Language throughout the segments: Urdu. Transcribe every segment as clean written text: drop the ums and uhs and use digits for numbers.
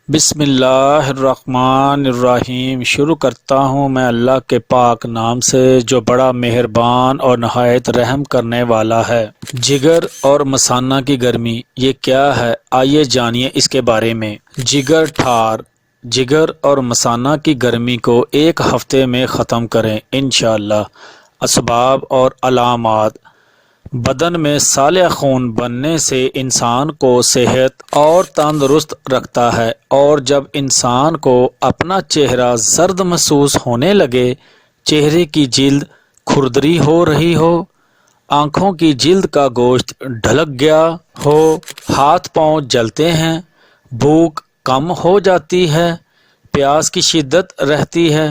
بسم اللہ الرحمن الرحیم۔ شروع کرتا ہوں میں اللہ کے پاک نام سے جو بڑا مہربان اور نہایت رحم کرنے والا ہے۔ جگر اور مثانہ کی گرمی یہ کیا ہے؟ آئیے جانیے اس کے بارے میں۔ جگر اور مثانہ کی گرمی کو ایک ہفتے میں ختم کریں انشاءاللہ۔ اسباب اور علامات: بدن میں سالہ خون بننے سے انسان کو صحت اور تندرست رکھتا ہے، اور جب انسان کو اپنا چہرہ زرد محسوس ہونے لگے، چہرے کی جلد کھردری ہو رہی ہو، آنکھوں کی جلد کا گوشت ڈھلک گیا ہو، ہاتھ پاؤں جلتے ہیں، بھوک کم ہو جاتی ہے، پیاس کی شدت رہتی ہے،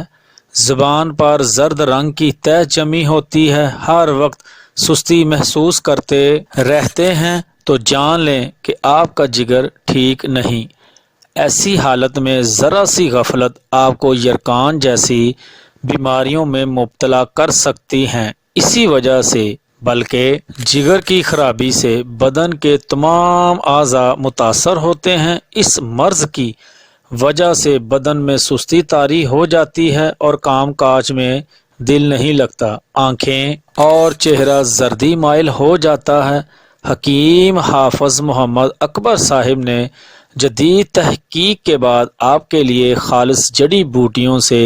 زبان پر زرد رنگ کی تہ جمی ہوتی ہے، ہر وقت سستی محسوس کرتے رہتے ہیں، تو جان لیں کہ آپ کا جگر ٹھیک نہیں۔ ایسی حالت میں ذرا سی غفلت آپ کو یرقان جیسی بیماریوں میں مبتلا کر سکتی ہیں۔ اسی وجہ سے بلکہ جگر کی خرابی سے بدن کے تمام اعضاء متاثر ہوتے ہیں۔ اس مرض کی وجہ سے بدن میں سستی طاری ہو جاتی ہے اور کام کاج میں دل نہیں لگتا، آنکھیں اور چہرہ زردی مائل ہو جاتا ہے۔ حکیم حافظ محمد اکبر صاحب نے جدید تحقیق کے بعد آپ کے لیے خالص جڑی بوٹیوں سے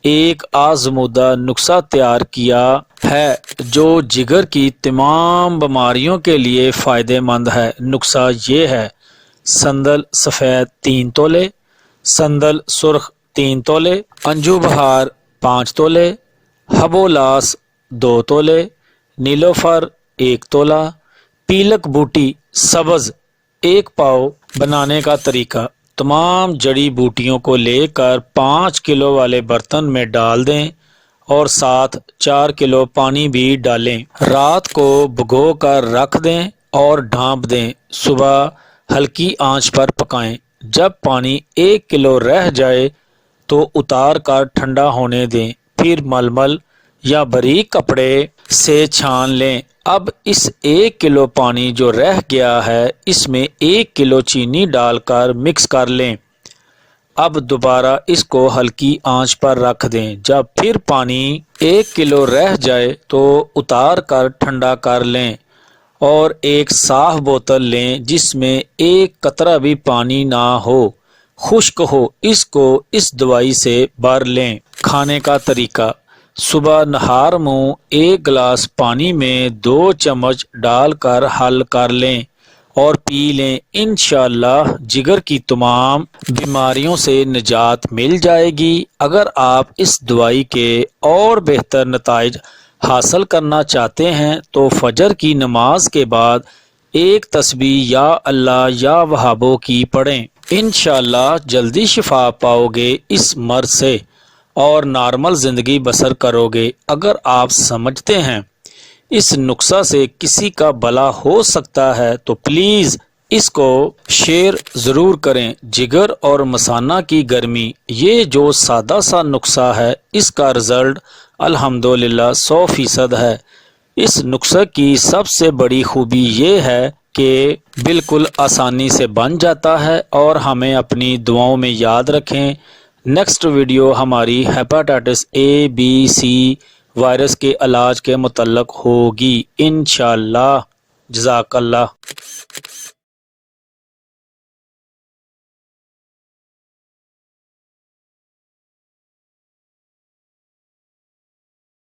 ایک آزمودہ نسخہ تیار کیا ہے جو جگر کی تمام بیماریوں کے لیے فائدہ مند ہے۔ نسخہ یہ ہے: سندل سفید 3 تولے، سندل سرخ 3 تولے، انجو بہار 5 تولے، ہبولاس 2 تولے، نیلوفر 1 تولہ، پیلک بوٹی سبز 1 پاؤ۔ بنانے کا طریقہ: تمام جڑی بوٹیوں کو لے کر 5 کلو والے برتن میں ڈال دیں اور ساتھ 4 کلو پانی بھی ڈالیں۔ رات کو بھگو کر رکھ دیں اور ڈھانپ دیں، صبح ہلکی آنچ پر پکائیں۔ جب پانی 1 کلو رہ جائے تو اتار کر ٹھنڈا ہونے دیں، پھر ململ یا باریک کپڑے سے چھان لیں۔ اب اس 1 کلو پانی جو رہ گیا ہے اس میں 1 کلو چینی ڈال کر مکس کر لیں۔ اب دوبارہ اس کو ہلکی آنچ پر رکھ دیں۔ جب پھر پانی 1 کلو رہ جائے تو اتار کر ٹھنڈا کر لیں اور ایک صاف بوتل لیں جس میں 1 قطرہ بھی پانی نہ ہو، خشک ہو، اس کو اس دوائی سے بھر لیں۔ کھانے کا طریقہ: صبح نہار منہ 1 گلاس پانی میں 2 چمچ ڈال کر حل کر لیں اور پی لیں۔ انشاءاللہ جگر کی تمام بیماریوں سے نجات مل جائے گی۔ اگر آپ اس دوائی کے اور بہتر نتائج حاصل کرنا چاہتے ہیں تو فجر کی نماز کے بعد 1 تسبیح یا اللہ یا وہابوں کی پڑھیں۔ انشاءاللہ جلدی شفا پاؤ گے اس مرض سے اور نارمل زندگی بسر کرو گے۔ اگر آپ سمجھتے ہیں اس نسخہ سے کسی کا بھلا ہو سکتا ہے تو پلیز اس کو شیئر ضرور کریں۔ جگر اور مثانہ کی گرمی، یہ جو سادہ سا نسخہ ہے اس کا رزلٹ الحمدللہ 100% ہے۔ اس نسخے کی سب سے بڑی خوبی یہ ہے کہ بالکل آسانی سے بن جاتا ہے، اور ہمیں اپنی دعاؤں میں یاد رکھیں۔ نیکسٹ ویڈیو ہماری ہیپاٹائٹس ABC وائرس کے علاج کے متعلق ہوگی انشاءاللہ۔ جزاک اللہ۔